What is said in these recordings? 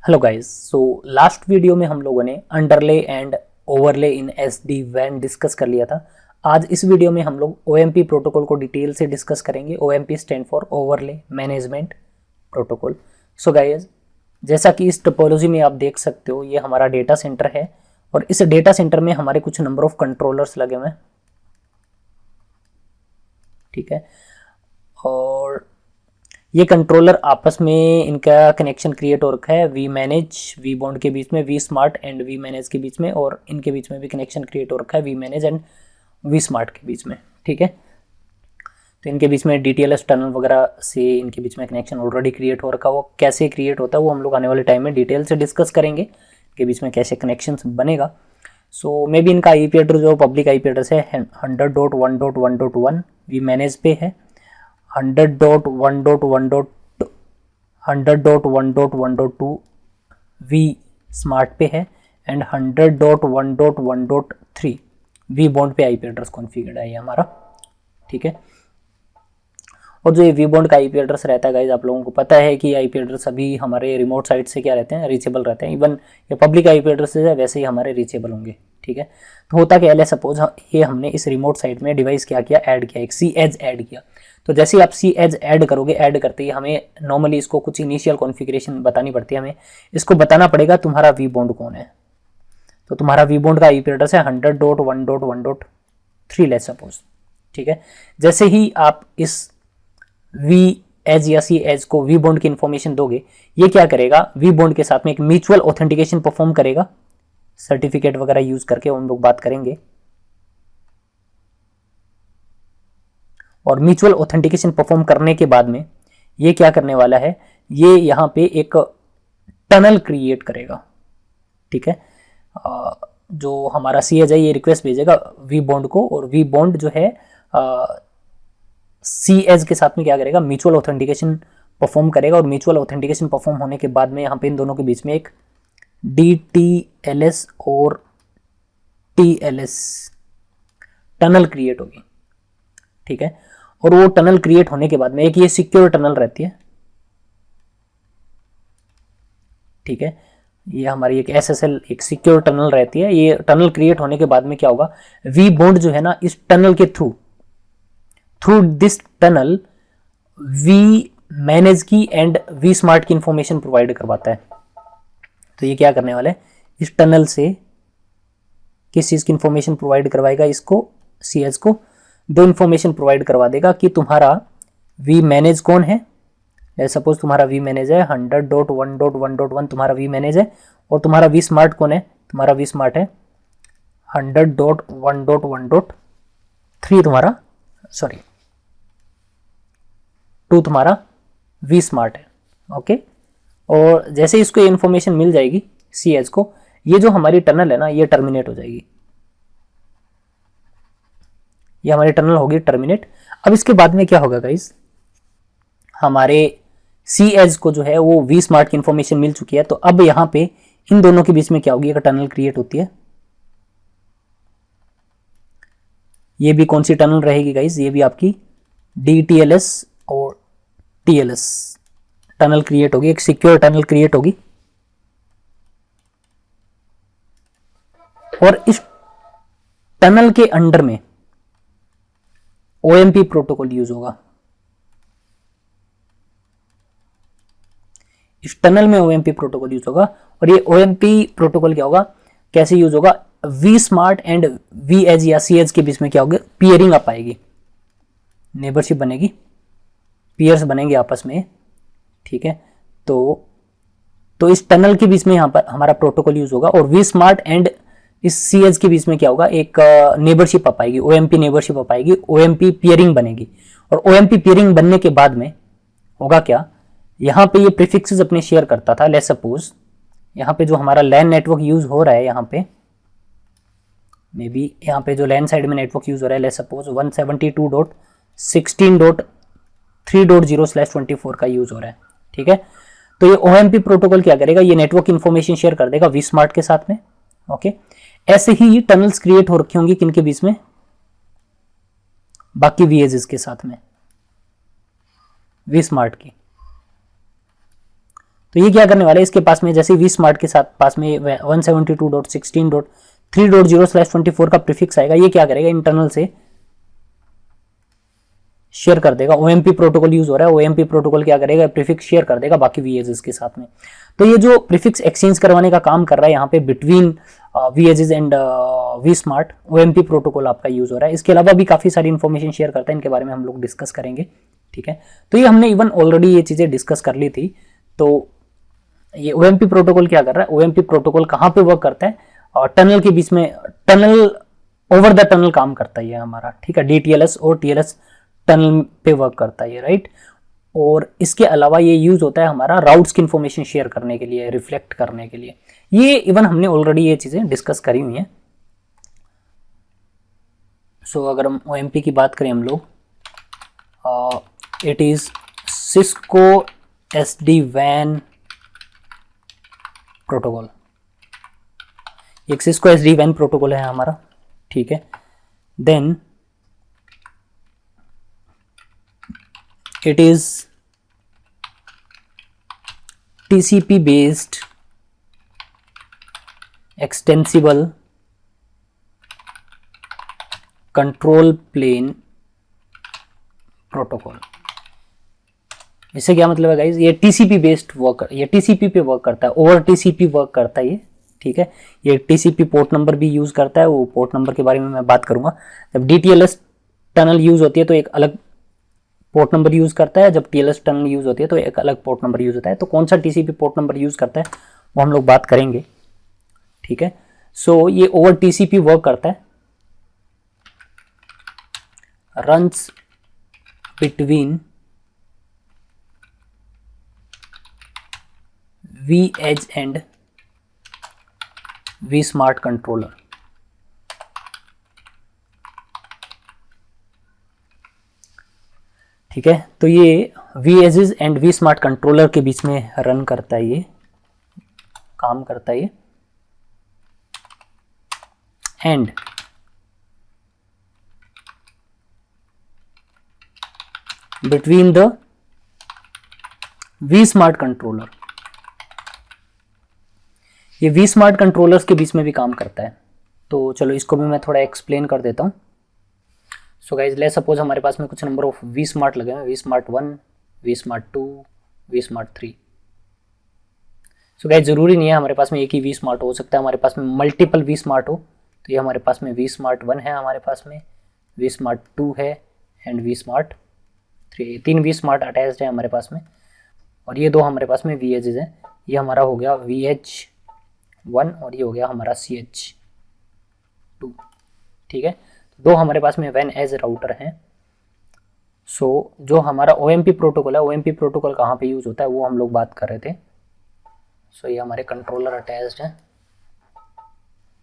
Hello guys, so last video में हम लोगों ने underlay and overlay in SD वैन डिस्कस कर लिया था। आज इस वीडियो में हम लोग ओएमपी प्रोटोकॉल को डिटेल से डिस्कस करेंगे। OMP stand for overlay management protocol. So guys, जैसा कि इस टोपोलॉजी में आप देख सकते हो, ये हमारा डेटा सेंटर है और इस डेटा सेंटर में हमारे कुछ नंबर ऑफ कंट्रोलर्स लगे हुए हैं, ठीक है। और ये कंट्रोलर आपस में इनका कनेक्शन क्रिएट हो रखा है वी मैनेज वी बॉन्ड के बीच में, V smart and V manage के बीच में, और इनके बीच में भी कनेक्शन क्रिएट हो रखा है V manage and V smart के बीच में, ठीक है। तो इनके बीच में डीटीएलएस टनल वगैरह से इनके बीच में कनेक्शन ऑलरेडी क्रिएट हो रखा है। वो कैसे क्रिएट होता है वो हम लोग आने वाले टाइम में डिटेल से डिस्कस करेंगे, इनके बीच में कैसे कनेक्शन बनेगा। सो मे बी इनका आईपी एड्रेस जो पब्लिक आईपी एड्रेस है 100.1.1.1 वी मैनेज पे है, 100.1.1.2 वी स्मार्ट पे है एंड 100.1.1.3 वी बॉन्ड पे आईपी एड्रेस कॉन्फ़िगर्ड है ये हमारा, ठीक है। और जो ये वी बॉन्ड का आईपी एड्रेस रहता है गाइज, आप लोगों को पता है कि आईपी एड्रेस अभी हमारे रिमोट साइट से क्या रहते हैं, रीचेबल रहते हैं। इवन ये पब्लिक आईपी एड्रेस है वैसे ही हमारे रीचेबल होंगे, ठीक है। तो होता क्या है, सपोज ये हमने इस रिमोट साइट में डिवाइस क्या किया, ऐड किया, एक सी एज ऐड किया। तो जैसे ही आप सी एज ऐड करोगे, ऐड करते ही हमें नॉर्मली इसको कुछ इनिशियल कॉन्फ़िगरेशन बतानी पड़ती है। हमें इसको बताना पड़ेगा तुम्हारा वी बॉन्ड कौन है। तो तुम्हारा वी बॉन्ड का आईपी एड्रेस है 100.1.1.3 लेट्स सपोज, ठीक है। जैसे ही आप इस वी एज या सी एज को वी बॉन्ड की इंफॉर्मेशन दोगे, ये क्या करेगा, वी बॉन्ड के साथ में एक म्यूचुअल ऑथेंटिकेशन परफॉर्म करेगा, सर्टिफिकेट वगैरह यूज करके हम लोग बात करेंगे। और म्यूचुअल ऑथेंटिकेशन परफॉर्म करने के बाद में ये क्या करने वाला है, ये यहाँ पे एक टनल क्रिएट करेगा, ठीक है। जो हमारा सी एज है ये रिक्वेस्ट भेजेगा वी बॉन्ड को, और वी बॉन्ड जो है सी एज के साथ में क्या करेगा, म्यूचुअल ऑथेंटिकेशन परफॉर्म करेगा। और म्यूचुअल ऑथेंटिकेशन परफॉर्म होने के बाद में यहाँ पे इन दोनों के बीच में एक DTLS और TLS टनल क्रिएट होगी, ठीक है। और वो टनल क्रिएट होने के बाद में एक ये सिक्योर टनल रहती है, ठीक है। ये हमारी एक SSL एक सिक्योर टनल रहती है। ये टनल क्रिएट होने के बाद में क्या होगा, वी बॉन्ड जो है ना, इस टनल के through this tunnel V manage की एंड वी स्मार्ट की इंफॉर्मेशन प्रोवाइड करवाता है। तो ये क्या करने वाला है, इस टनल से किस चीज की इंफॉर्मेशन प्रोवाइड करवाएगा, इसको CS को दो इंफॉर्मेशन प्रोवाइड करवा देगा कि तुम्हारा वी मैनेज कौन है। सपोज तुम्हारा वी मैनेज है 100.1.1.1 तुम्हारा वी मैनेज है, और तुम्हारा वी स्मार्ट कौन है, तुम्हारा वी स्मार्ट है 100.1.1.3 तुम्हारा, सॉरी 2 तुम्हारा वी स्मार्ट है, ओके। और जैसे इसको ये इंफॉर्मेशन मिल जाएगी CS को, ये जो हमारी टनल है ना, ये टर्मिनेट हो जाएगी, ये हमारी टनल होगी टर्मिनेट। अब इसके बाद में क्या होगा गाइस, हमारे CS को जो है वो वी स्मार्ट की इंफॉर्मेशन मिल चुकी है। तो अब यहां पे इन दोनों के बीच में क्या होगी, एक टनल क्रिएट होती है। ये भी कौन सी टनल रहेगी गाइस, ये भी आपकी DTLS और TLS टनल क्रिएट होगी, एक सिक्योर टनल क्रिएट होगी। और इस टनल के अंडर में OMP प्रोटोकॉल यूज होगा। इस टनल में OMP प्रोटोकॉल यूज होगा। और ये OMP प्रोटोकॉल क्या होगा, कैसे यूज होगा, V smart and V edge या सी एज के बीच में क्या होगा, पियरिंग अप आएगी, नेबरशिप बनेगी, पियर्स बनेंगे आपस में, ठीक है। तो इस टनल के बीच में यहां पर हमारा प्रोटोकॉल यूज होगा, और वी स्मार्ट एंड इस CS के बीच में क्या होगा, एक नेबरशिप अप आएगी, OMP नेबरशिप अप आएगी, OMP पियरिंग बनेगी। और OMP पियरिंग बनने के बाद में होगा क्या, यहां पे ये प्रीफिक्सेस अपने शेयर करता था। लेट्स सपोज यहां पे जो हमारा लैन नेटवर्क यूज हो रहा है, यहां पे मे बी यहां पे जो लैन साइड में नेटवर्क यूज हो रहा है, लेट्स सपोज 172.16.3.0/24 का यूज हो रहा है, ठीक है। तो ये OMP प्रोटोकॉल क्या करेगा, ये नेटवर्क इंफॉर्मेशन शेयर कर देगा वी स्मार्ट के साथ में, ओके। ऐसे ही टनल्स क्रिएट हो रखी होंगी किनके बीच में, बाकी VAs के साथ में, वी स्मार्ट की। तो ये क्या करने वाला है, इसके पास में जैसे वी स्मार्ट के साथ पास में 172.16.3.0/24 का प्रीफिक्स आएगा, ये क्या करेगा, इंटरनल से शेयर कर देगा। ओएमपी प्रोटोकॉल यूज हो रहा है, ओएमपी प्रोटोकॉल क्या करेगा, प्रीफिक्स शेयर कर देगा बाकी वीएजेस के साथ में। तो ये जो प्रीफिक्स एक्सचेंज करवाने का काम कर रहा है यहाँ पे between V edges and V smart, OMP protocol आपका यूज हो रहा है। इसके अलावा भी काफी सारी इंफॉर्मेशन शेयर करता है, इनके बारे में हम लोग डिस्कस करेंगे, ठीक है। तो ये हमने इवन ऑलरेडी ये चीजें डिस्कस कर ली थी। तो ये ओएमपी प्रोटोकॉल क्या कर रहा है, ओएमपी प्रोटोकॉल कहाँ पे वर्क करता है, और टनल के बीच में, टनल ओवर द टनल काम करता है ये हमारा, ठीक है। डीटीएलएस और टीएलएस टनल पे वर्क करता है ये, राइट। और इसके अलावा ये यूज होता है हमारा राउट्स की इंफॉर्मेशन शेयर करने के लिए, रिफ्लेक्ट करने के लिए। ये इवन हमने ऑलरेडी ये चीजें डिस्कस करी हुई हैं। सो अगर हम ओएमपी की बात करें हम लोग, इट इज सिस्को एसडी वैन प्रोटोकॉल, एक सिस्को एसडी वैन प्रोटोकॉल है हमारा, ठीक है। Then it is TCP based extensible control plane protocol। इससे क्या मतलब है गाइज, ये TCP बेस्ड वर्क, ये TCP पे वर्क करता है, ओवर TCP वर्क करता है ये, ठीक है। ये TCP पोर्ट नंबर भी यूज करता है, वो पोर्ट नंबर के बारे में मैं बात करूंगा। जब DTLS टनल यूज होती है तो एक अलग पोर्ट नंबर यूज करता है, जब टीएलएस टनल यूज होती है तो एक अलग पोर्ट नंबर यूज होता है। तो कौन सा टीसीपी पोर्ट नंबर यूज करता है वो हम लोग बात करेंगे, ठीक है। सो ये ओवर टीसीपी वर्क करता है, runs between V edge and V smart controller, ठीक है। तो ये V edges and V smart controller के बीच में रन करता है, ये काम करता है ये। And between the V smart controller, ये वी स्मार्ट कंट्रोलर्स के बीच में भी काम करता है। तो चलो इसको भी मैं थोड़ा एक्सप्लेन कर देता हूं। सो गाइज लेट्स सपोज हमारे पास में कुछ नंबर ऑफ वी स्मार्ट लगे हैं, V smart 1, V smart 2, V smart 3। So guys जरूरी नहीं है हमारे पास में एक ही वी स्मार्ट हो सकता है हमारे पास में मल्टीपल वी स्मार्ट हो। तो ये हमारे पास में वी स्मार्ट 1 है, हमारे पास में वी स्मार्ट 2 है and V smart 3, 3 V smart attached है हमारे पास में। और ये दो हमारे पास में वी एजेस हैं, ये हमारा हो गया VH1 और ये हो गया हमारा CH2, ठीक है। दो हमारे पास में वैन एज राउटर हैं। सो जो हमारा OMP प्रोटोकॉल है, OMP प्रोटोकॉल कहाँ पे यूज होता है वो हम लोग बात कर रहे थे। सो ये हमारे कंट्रोलर अटैच्ड हैं।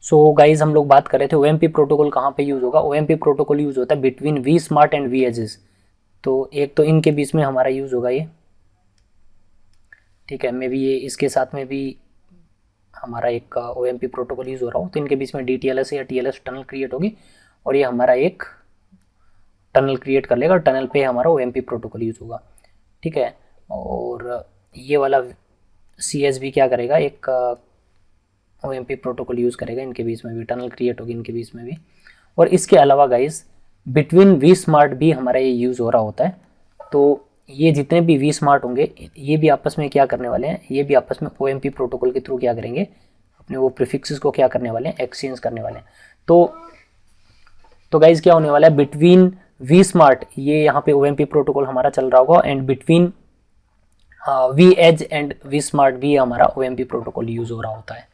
सो गाइज हम लोग बात कर रहे थे OMP प्रोटोकॉल कहाँ पे यूज होगा। OMP प्रोटोकॉल यूज होता है between V smart and V edges. तो एक तो इनके बीच में हमारा यूज होगा ये, ठीक है। मे बी ये इसके साथ में भी हमारा एक OMP प्रोटोकॉल यूज हो रहा हो, तो इनके बीच में DTLS या TLS टनल क्रिएट होगी और ये हमारा एक टनल क्रिएट कर लेगा, टनल पे हमारा OMP प्रोटोकॉल यूज होगा, ठीक है। और ये वाला CSB क्या करेगा, एक OMP प्रोटोकॉल यूज करेगा, इनके बीच में भी टनल क्रिएट होगी, इनके बीच में भी। और इसके अलावा गाइज बिटवीन वी स्मार्ट भी हमारा ये यूज हो रहा होता है। तो ये जितने भी वी स्मार्ट होंगे ये भी आपस में क्या करने वाले हैं, ये भी आपस में OMP प्रोटोकॉल के थ्रू क्या करेंगे, अपने वो प्रीफिक्सेस को क्या करने वाले हैं, एक्सचेंज करने वाले हैं। तो गाइज क्या होने वाला है, बिटवीन वी स्मार्ट ये यहाँ पे OMP प्रोटोकॉल हमारा चल रहा होगा and between V edge and V smart भी हमारा OMP प्रोटोकॉल यूज हो रहा होता है।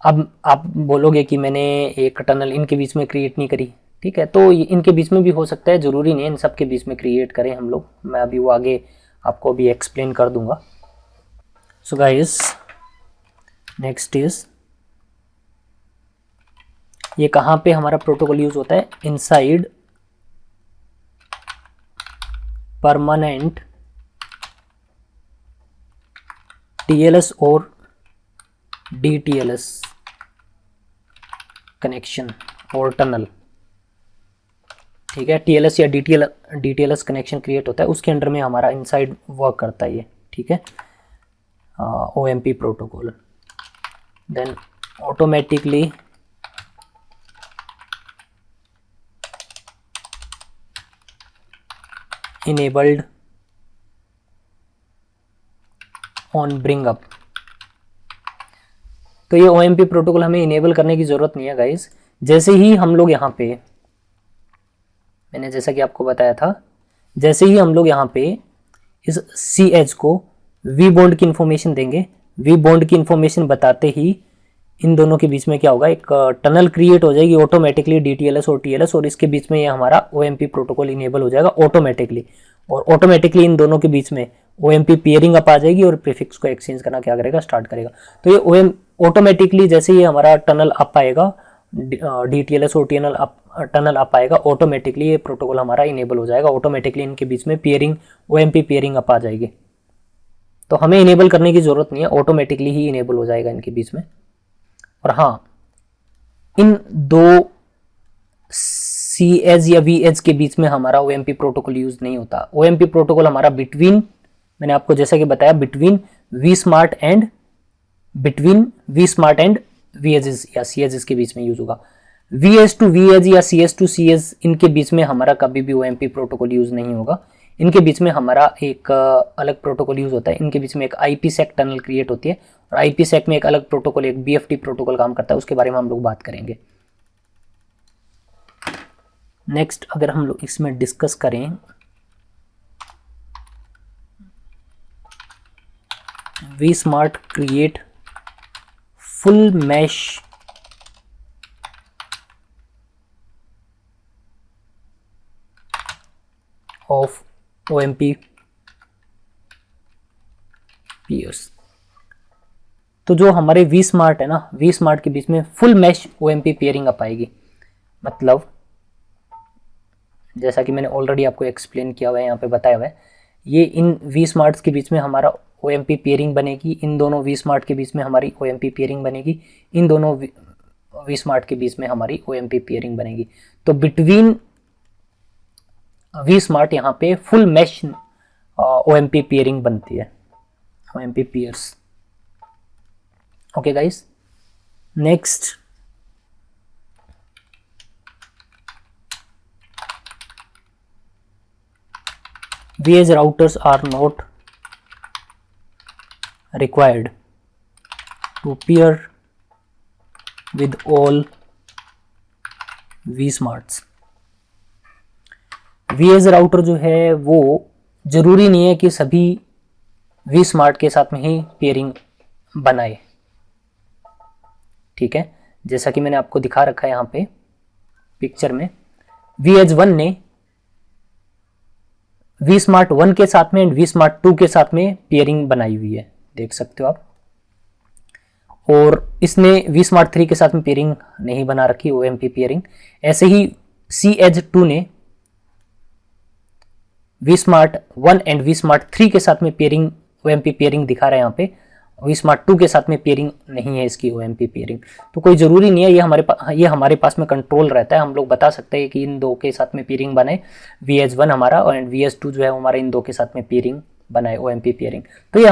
अब आप बोलोगे कि मैंने एक टनल इनके बीच में क्रिएट नहीं करी, ठीक है। तो इनके बीच में भी हो सकता है, जरूरी नहीं है इन सब के बीच में क्रिएट करें हम लोग। मैं अभी वो आगे आपको अभी एक्सप्लेन कर दूंगा। सो गाइस नेक्स्ट इज, ये कहाँ पे हमारा प्रोटोकॉल यूज होता है, इनसाइड परमानेंट TLS और DTLS कनेक्शन और टनल, ठीक है। TLS या DTLS कनेक्शन क्रिएट होता है, उसके अंडर में हमारा इनसाइड वर्क करता है ये, ठीक है, OMP protocol, then automatically enabled on bring up। तो ये OMP प्रोटोकॉल हमें इनेबल करने की जरूरत नहीं है गाइस। जैसे ही हम लोग यहाँ पे, मैंने जैसा कि आपको बताया था, जैसे ही हम लोग यहाँ पे इस CH को V बॉन्ड की इंफॉर्मेशन देंगे, V बॉन्ड की इंफॉर्मेशन बताते ही इन दोनों के बीच में क्या होगा, एक टनल क्रिएट हो जाएगी ऑटोमेटिकली DTLS और TLS, और इसके बीच में ये हमारा OMP प्रोटोकॉल इनेबल हो जाएगा ऑटोमेटिकली। और ऑटोमेटिकली इन दोनों के बीच में OMP पेयरिंग अप आ जाएगी और प्रीफिक्स को एक्सचेंज करना क्या करेगा, स्टार्ट करेगा। तो ये ऑटोमेटिकली जैसे ये हमारा टनल अप आएगा, DTLS और टनल अप आएगा, ऑटोमेटिकली ये प्रोटोकॉल हमारा इनेबल हो जाएगा, ऑटोमेटिकली इनके बीच में पेयरिंग OMP पेयरिंग अप आ जाएगी। तो हमें इनेबल करने की जरूरत नहीं है, ऑटोमेटिकली ही इनेबल हो जाएगा इनके बीच में। और हाँ, इन दो CH या VH के बीच में हमारा OMP प्रोटोकॉल यूज नहीं होता। OMP प्रोटोकॉल हमारा बिटवीन, मैंने आपको जैसा कि बताया, बिटवीन vSmart एंड VHs या CHs के बीच में यूज होगा। VH to VH या CS to CS इनके बीच में हमारा कभी भी OMP प्रोटोकॉल यूज नहीं होगा। इनके बीच में हमारा एक अलग प्रोटोकॉल यूज होता है। इनके बीच में एक IPsec टनल क्रिएट होती है, और IPsec में एक अलग प्रोटोकॉल, एक BFT प्रोटोकॉल काम करता है, उसके बारे में हम लोग बात करेंगे। नेक्स्ट अगर हम लोग इसमें डिस्कस करें, vSmart create full mesh of OMP peers। तो जो हमारे vSmart है ना, vSmart के बीच में full mesh OMP peering up आएगी। मतलब जैसा कि मैंने ऑलरेडी आपको एक्सप्लेन किया हुआ है, यहाँ पे बताया हुआ है, ये इन vSmarts के बीच में हमारा OMP पेयरिंग बनेगी, इन दोनों vSmart के बीच में हमारी OMP पेयरिंग बनेगी, इन दोनों vSmart के बीच में हमारी OMP पेयरिंग बनेगी। तो बिटवीन vSmart यहाँ पे फुल मैश OMP पेयरिंग बनती है, OMP pairs. Okay guys, next VH routers are not required to pair with all vSmarts। VH router जो है वो जरूरी नहीं है कि सभी vSmart के साथ में ही पेयरिंग बनाए, ठीक है। जैसा कि मैंने आपको दिखा रखा है यहाँ पे पिक्चर में, VH1 ने vSmart 1 के साथ में एंड vSmart 2 के साथ में पेयरिंग बनाई हुई है, देख सकते हो आप। और इसने vSmart 3 के साथ में पेयरिंग नहीं बना रखी, OMP पेयरिंग। ऐसे ही CH2 ने vSmart 1 एंड vSmart 3 के साथ में पेयरिंग, OMP पेयरिंग दिखा रहा है यहाँ पे। vSmart 2 के साथ में पेयरिंग नहीं है इसकी, OMP पेयरिंग। तो कोई जरूरी नहीं है, ये हमारे पास में कंट्रोल रहता है। हम लोग बता सकते हैं कि इन दो के साथ में पेयरिंग बनाए, VH1 हमारा और VH2 जो है हमारे इन दो के साथ में पेयरिंग बनाए, OMP पेयरिंग। तो ये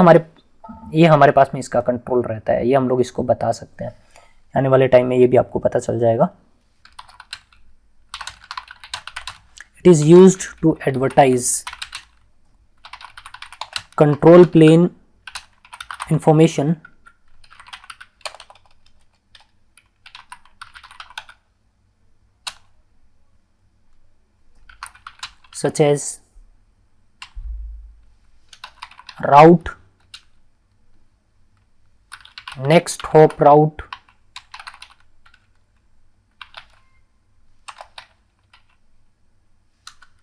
हमारे पास में इसका कंट्रोल रहता है, ये हम लोग इसको बता सकते हैं। आने वाले टाइम में ये भी आपको पता चल जाएगा। It is used to advertise control plane information such as route, next hop route,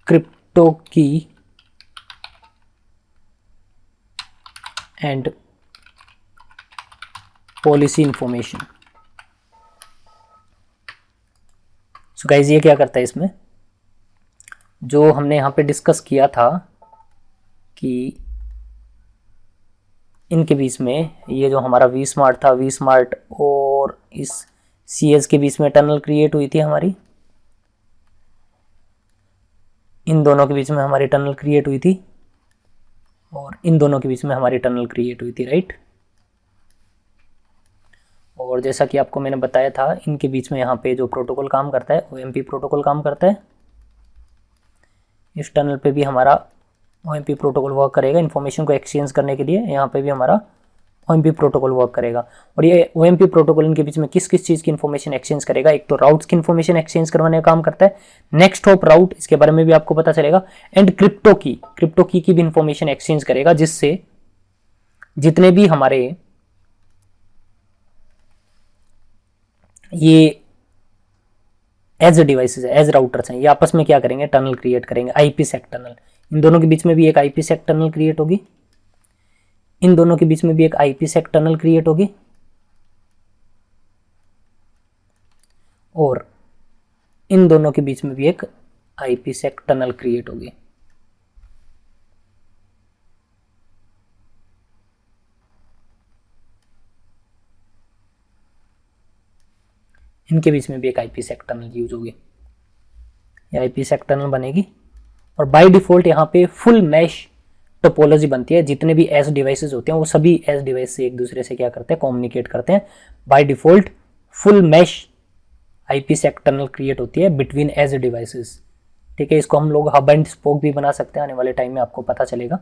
crypto key and policy information. So guys, ये क्या करता है, इसमें जो हमने यहाँ पे डिस्कस किया था कि इनके बीच में ये जो हमारा vSmart था, vSmart और इस CS के बीच में टनल क्रिएट हुई थी हमारी, इन दोनों के बीच में हमारी टनल क्रिएट हुई थी। और इन दोनों के बीच में हमारी टनल क्रिएट हुई थी, राइट। और जैसा कि आपको मैंने बताया था, इनके बीच में यहाँ पे जो प्रोटोकॉल काम करता है OMP प्रोटोकॉल काम करता है। इस टनल पे भी हमारा OMP प्रोटोकॉल वर्क करेगा इन्फॉर्मेशन को एक्सचेंज करने के लिए। यहाँ पे भी हमारा OMP प्रोटोकॉल वर्क करेगा। और ये OMP प्रोटोकॉल इनके बीच में किस किस चीज़ की इन्फॉर्मेशन एक्सचेंज करेगा? एक तो राउट्स की इन्फॉर्मेशन एक्सचेंज करवाने का काम करता है, नेक्स्ट हॉप राउट, इसके बारे में भी आपको पता चलेगा, एंड क्रिप्टो की भी इन्फॉर्मेशन एक्सचेंज करेगा, जिससे जितने भी हमारे ये एज डिवाइसेस है, एज राउटर्स हैं, ये आपस में क्या करेंगे? टनल क्रिएट करेंगे, IPsec टनल। इन दोनों के बीच में भी एक IPsec टनल क्रिएट होगी, इन दोनों के बीच में भी एक IPsec टनल क्रिएट होगी, और इन दोनों के बीच में भी एक IPsec टनल क्रिएट होगी। इनके बीच में भी एक IPsec टनल यूज होगी, ये IPsec टनल बनेगी। और बाय डिफॉल्ट यहाँ पे फुल मैश टोपोलॉजी बनती है। जितने भी एज डिवाइसेस होते हैं वो सभी एज डिवाइस से एक दूसरे से क्या करते हैं? कम्युनिकेट करते हैं। By default full mesh IPsec tunnel create होती है बिटवीन एज डिवाइसेस, ठीक है। इसको हम लोग हब एंड स्पोक भी बना सकते हैं, आने वाले टाइम में आपको पता चलेगा।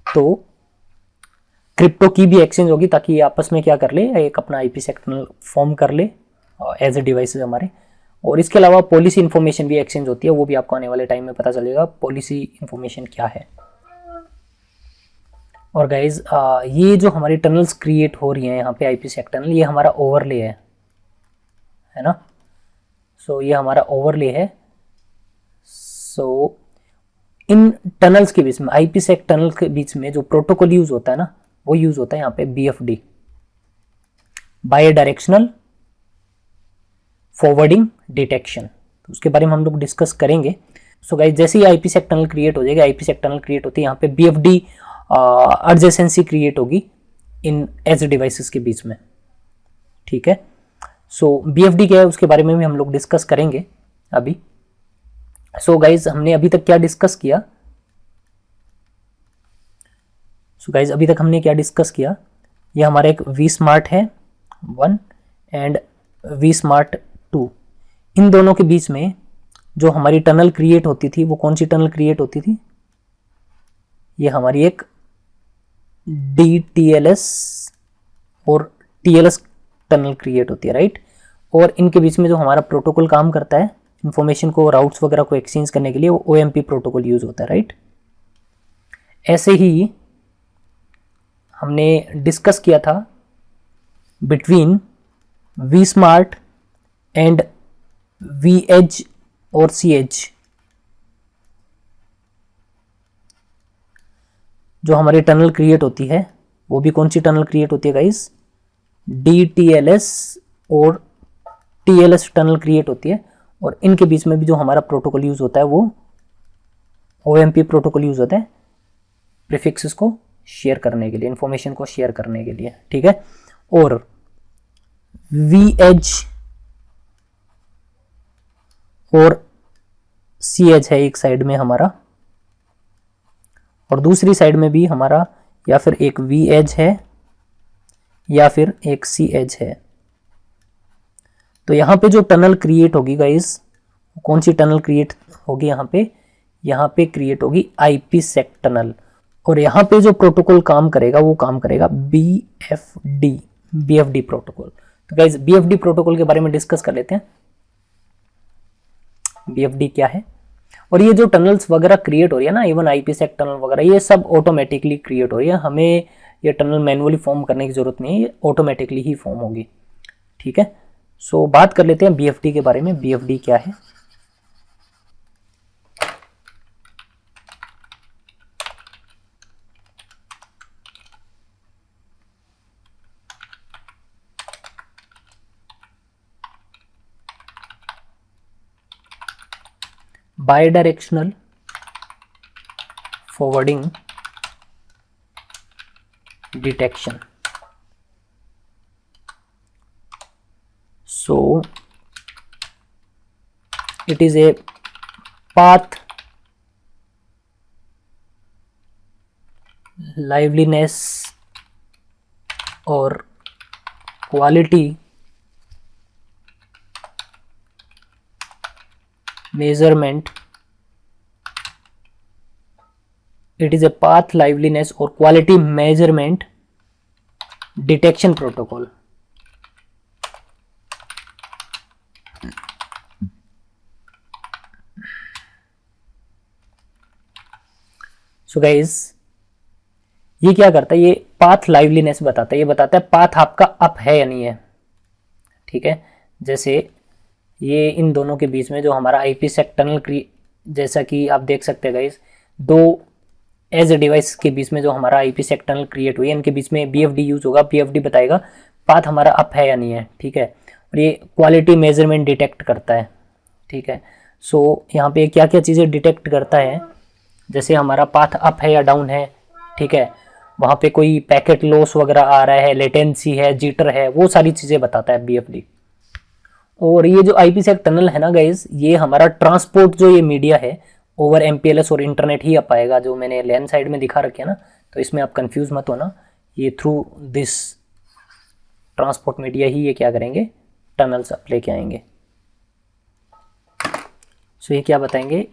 तो क्रिप्टो की भी एक्सचेंज होगी ताकि ये आपस में क्या कर ले? एक अपना IPsec टनल फॉर्म कर ले एज ए डिवाइसेस हमारे। और इसके अलावा पॉलिसी इन्फॉर्मेशन भी एक्सचेंज होती है, वो भी आपको आने वाले टाइम में पता चलेगा पॉलिसी इन्फॉर्मेशन क्या है। और गाइज ये जो हमारी टनल्स क्रिएट हो रही हैं यहाँ पे IPsec टनल, ये हमारा ओवरले है ना। सो ये हमारा ओवरले है। सो इन टनल्स के बीच में, IPsec टनल के बीच में जो प्रोटोकॉल यूज होता है ना, वो यूज होता है यहाँ पे BFD, bidirectional forwarding detection. तो उसके बारे में हम लोग डिस्कस करेंगे। सो गाइस जैसे ही IPsec टनल क्रिएट हो जाएगा, IPsec टनल क्रिएट होती है, यहाँ पे BFD एडजेसेंसी क्रिएट होगी इन एज डिवाइसेस के बीच में, ठीक है। सो BFD क्या है उसके बारे में भी हम लोग डिस्कस करेंगे अभी। सो गाइज हमने अभी तक क्या डिस्कस किया? अभी तक हमने क्या डिस्कस किया? ये हमारा एक vSmart है 1 एंड vSmart 2। इन दोनों के बीच में जो हमारी टनल क्रिएट होती थी, वो कौन सी टनल क्रिएट होती थी? ये हमारी एक DTLS और TLS टनल क्रिएट होती है, राइट। और इनके बीच में जो हमारा प्रोटोकॉल काम करता है इंफॉर्मेशन को, राउट्स वगैरह को एक्सचेंज करने के लिए, वो OMP प्रोटोकॉल यूज होता है, राइट। ऐसे ही हमने डिस्कस किया था बिटवीन vSmart एंड vEdge और cEdge। जो हमारी टनल क्रिएट होती है वो भी कौन सी टनल क्रिएट होती है गाइस? DTLS और TLS टनल क्रिएट होती है। और इनके बीच में भी जो हमारा प्रोटोकॉल यूज होता है वो OMP प्रोटोकॉल यूज होता है प्रीफिक्सेस को शेयर करने के लिए, इंफॉर्मेशन को शेयर करने के लिए, ठीक है। और vEdge और cEdge है एक साइड में हमारा, और दूसरी साइड में भी हमारा या फिर एक vEdge है या फिर एक cEdge है। तो यहाँ पे जो टनल क्रिएट होगी गाइस, कौन सी टनल क्रिएट होगी? यहाँ पे क्रिएट होगी IPsec टनल। और यहाँ पे जो प्रोटोकॉल काम करेगा वो काम करेगा BFD प्रोटोकॉल। तो गाइस BFD प्रोटोकॉल के बारे में डिस्कस कर लेते हैं। BFD क्या है? और ये जो टनल्स वगैरह क्रिएट हो रही है ना, इवन IPsec टनल वगैरह, ये सब ऑटोमेटिकली क्रिएट हो रही है। हमें ये टनल मैनुअली फॉर्म करने की जरूरत नहीं है, ये ऑटोमेटिकली ही फॉर्म होगी, ठीक है। सो बात कर लेते हैं BFD के बारे में। BFD क्या है? Bidirectional forwarding detection. So it is a path liveliness और quality measurement, it is a path liveliness or quality measurement detection protocol. So guys, ये क्या करता है, ये पाथ लाइवलीनेस बताता है, ये बताता है पाथ आपका अप है या नहीं है। ठीक है, जैसे ये इन दोनों के बीच में जो हमारा आईपी सेक टनल जैसा कि आप देख सकते हैं गाइस, दो एज ए डिवाइस के बीच में जो हमारा आईपी सेक टनल क्रिएट हुई है, इनके बीच में बीएफडी यूज होगा। बीएफडी बताएगा पाथ हमारा अप है या नहीं है। ठीक है, और ये क्वालिटी मेजरमेंट डिटेक्ट करता है। ठीक है, सो यहाँ पे क्या क्या चीज़ें डिटेक्ट करता है, जैसे हमारा पाथ अप है या डाउन है। ठीक है, वहाँ पे कोई पैकेट लॉस वगैरह आ रहा है, लेटेंसी है, जीटर है, वो सारी चीज़ें बताता है बीएफडी। और ये जो आईपी सेक टनल है ना गाइज, ये हमारा ट्रांसपोर्ट जो ये मीडिया है ओवर एमपीएलएस और इंटरनेट ही आ पाएगा, जो मैंने लेन साइड में दिखा रखे है ना, तो इसमें आप कंफ्यूज मत होना। ये थ्रू दिस ट्रांसपोर्ट मीडिया ही ये क्या करेंगे, टनल्स अप लेके आएंगे। सो ये क्या बताएंगे,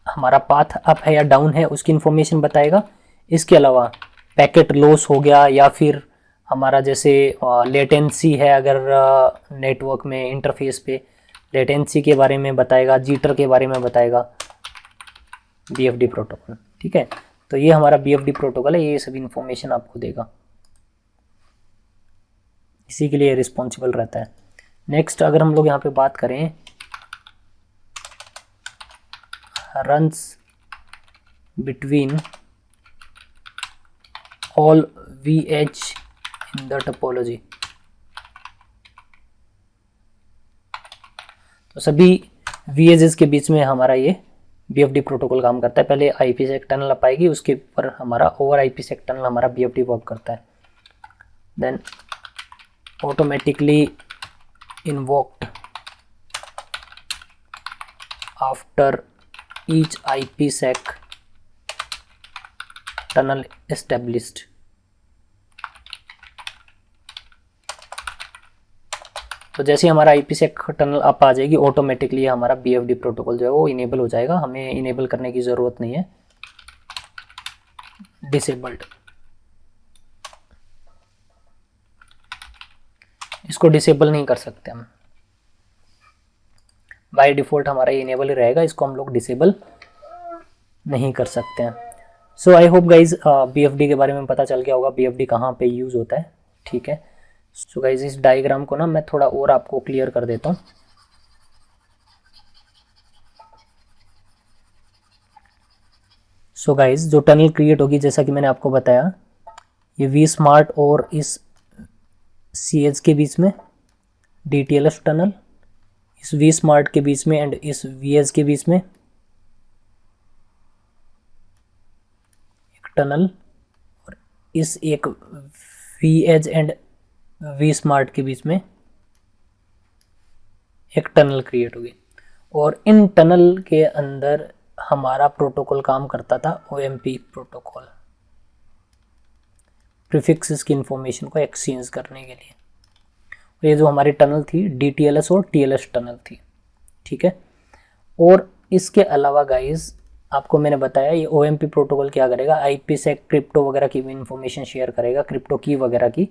हमारा पाथ अप है या डाउन है उसकी इंफॉर्मेशन बताएगा। इसके अलावा पैकेट लॉस हो गया, या फिर हमारा जैसे लेटेंसी है, अगर नेटवर्क में इंटरफेस पे लेटेंसी के बारे में बताएगा, जीटर के बारे में बताएगा बीएफडी प्रोटोकॉल। ठीक है, तो ये हमारा बीएफडी प्रोटोकॉल है, ये सभी इंफॉर्मेशन आपको देगा, इसी के लिए रिस्पॉन्सिबल रहता है। नेक्स्ट अगर हम लोग यहाँ पे बात करें, runs between all VH in the topology, तो सभी VHs के बीच में हमारा ये बीएफडी प्रोटोकॉल काम करता है। पहले आईपी सेक टनल अपाएगी, उसके ऊपर हमारा ओवर आईपी सेक टनल हमारा बीएफडी वर्क करता है। Then automatically invoked after each IPsec tunnel established. तो जैसे हमारा आईपी सेक टनल अप आ जाएगी, ऑटोमेटिकली हमारा बीएफडी प्रोटोकॉल जो है वो इनेबल हो जाएगा, हमें इनेबल करने की ज़रूरत नहीं है। डिसेबल्ड, इसको डिसेबल नहीं कर सकते हम, बाय डिफ़ॉल्ट हमारा ये इनेबल ही रहेगा, इसको हम लोग डिसेबल नहीं कर सकते हैं। सो आई होप गाइज बीएफडी के बारे में पता चल गया होगा, बीएफडी कहाँ पे यूज़ होता है। ठीक है, सो गाइज इस डायग्राम को ना मैं थोड़ा और आपको क्लियर कर देता हूँ। सो गाइज जो टनल क्रिएट होगी, जैसा कि मैंने आपको बताया, ये वी स्मार्ट और इस सीएच के बीच में डीटीएलएस टनल, इस वी स्मार्ट के बीच में एंड इस वीएच के बीच में एक टनल, और इस एक वीएच एंड वी स्मार्ट के बीच में एक टनल क्रिएट होगी। और इन टनल के अंदर हमारा प्रोटोकॉल काम करता था ओएमपी प्रोटोकॉल, प्रीफिक्सेस की इंफॉर्मेशन को एक्सचेंज करने के लिए। और ये जो हमारी टनल थी डीटीएलएस और टीएलएस टनल थी। ठीक है, और इसके अलावा गाइस आपको मैंने बताया ये ओएमपी प्रोटोकॉल क्या करेगा, आईपी से क्रिप्टो वगैरह की भी इंफॉर्मेशन शेयर करेगा, क्रिप्टो की वगैरह की।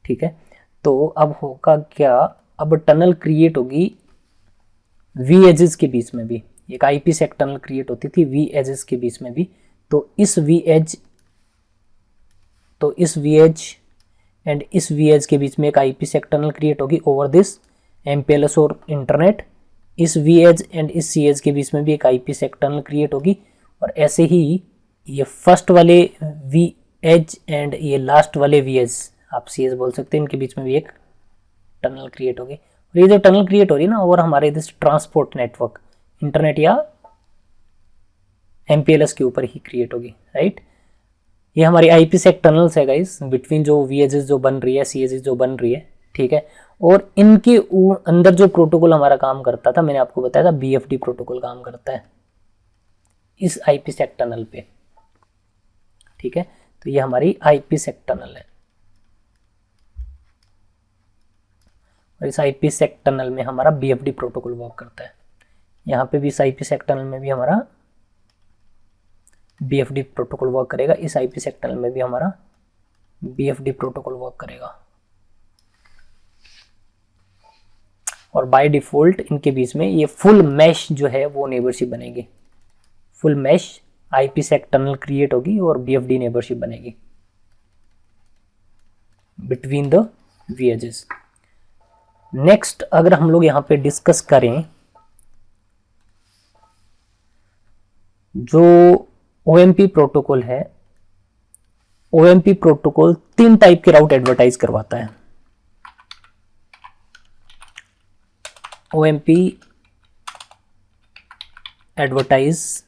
ठीक है, तो अब होगा क्या, अब टनल क्रिएट होगी वी एजेस के बीच में भी, एक आईपी सेक टनल क्रिएट होती थी वी एजेस के बीच में भी। तो इस वी एज एंड इस वी एज के बीच में एक आईपी सेक टनल क्रिएट होगी ओवर दिस एमपीएलएस और इंटरनेट। इस वी एज एंड इस सी एज के बीच में भी एक आईपी सेक टनल क्रिएट होगी। और ऐसे ही ये फर्स्ट वाले वी एज एंड ये लास्ट वाले वी एज, आप सी एज बोल सकते हैं, इनके बीच में भी एक टनल क्रिएट होगी। और ये जो टनल क्रिएट हो रही है ना, और हमारे दिस ट्रांसपोर्ट नेटवर्क इंटरनेट या एमपीएलएस के ऊपर ही क्रिएट होगी, राइट। ये हमारी आईपी सेक टनल्स है गाइस, बिटवीन जो वीएजेस जो बन रही है, सीएजेस जो बन रही है। ठीक है, और इनके अंदर जो प्रोटोकॉल हमारा काम करता था, मैंने आपको बताया था बीएफडी प्रोटोकॉल काम करता है इस आईपी सेक टनल पे। ठीक है, तो ये हमारी आईपी सेक टनल है। और इस आईपी सेक टनल में हमारा बीएफडी प्रोटोकॉल वर्क करता है। यहाँ पे भी इस आईपी सेक टनल में भी हमारा बीएफडी प्रोटोकॉल वर्क करेगा, इस आईपी सेक टनल में भी हमारा बीएफडी प्रोटोकॉल वर्क करेगा। और बाय डिफॉल्ट इनके बीच में ये फुल मैश जो है वो नेबरशिप बनेगी। Full mesh IPsec tunnel create होगी और बीएफडी नेबरशिप बनेगी between the V edges. Next अगर हम लोग यहाँ पे डिस्कस करें, जो ओएमपी प्रोटोकॉल है, ओएमपी प्रोटोकॉल 3 टाइप के राउट एडवर्टाइज करवाता है। OMP advertise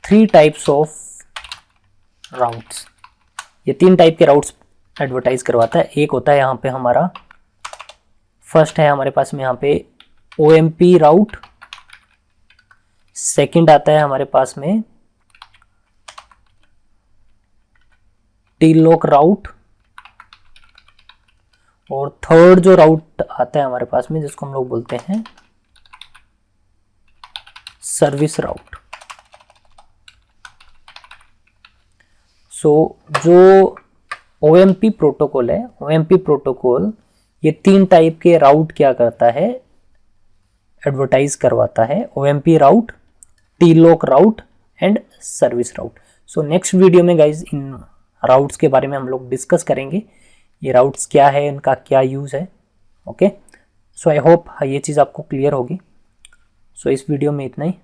3 types of routes। ये 3 टाइप के राउट्स एडवर्टाइज करवाता है। एक होता है यहाँ पे हमारा, फर्स्ट है हमारे पास में यहाँ पे OMP राउट, सेकंड आता है हमारे पास में टी-लॉक राउट, और थर्ड जो राउट आता है हमारे पास में जिसको हम लोग बोलते हैं सर्विस राउट। सो जो OMP प्रोटोकॉल है, OMP प्रोटोकॉल ये 3 टाइप के राउट क्या करता है, एडवर्टाइज करवाता है। OMP route, T-lock route and service route. So next video में गाइज इन राउट्स के बारे में हम लोग डिस्कस करेंगे, ये राउट्स क्या है, इनका क्या यूज़ है। ओके, सो आई होप ये चीज़ आपको क्लियर होगी। सो इस वीडियो में इतना ही।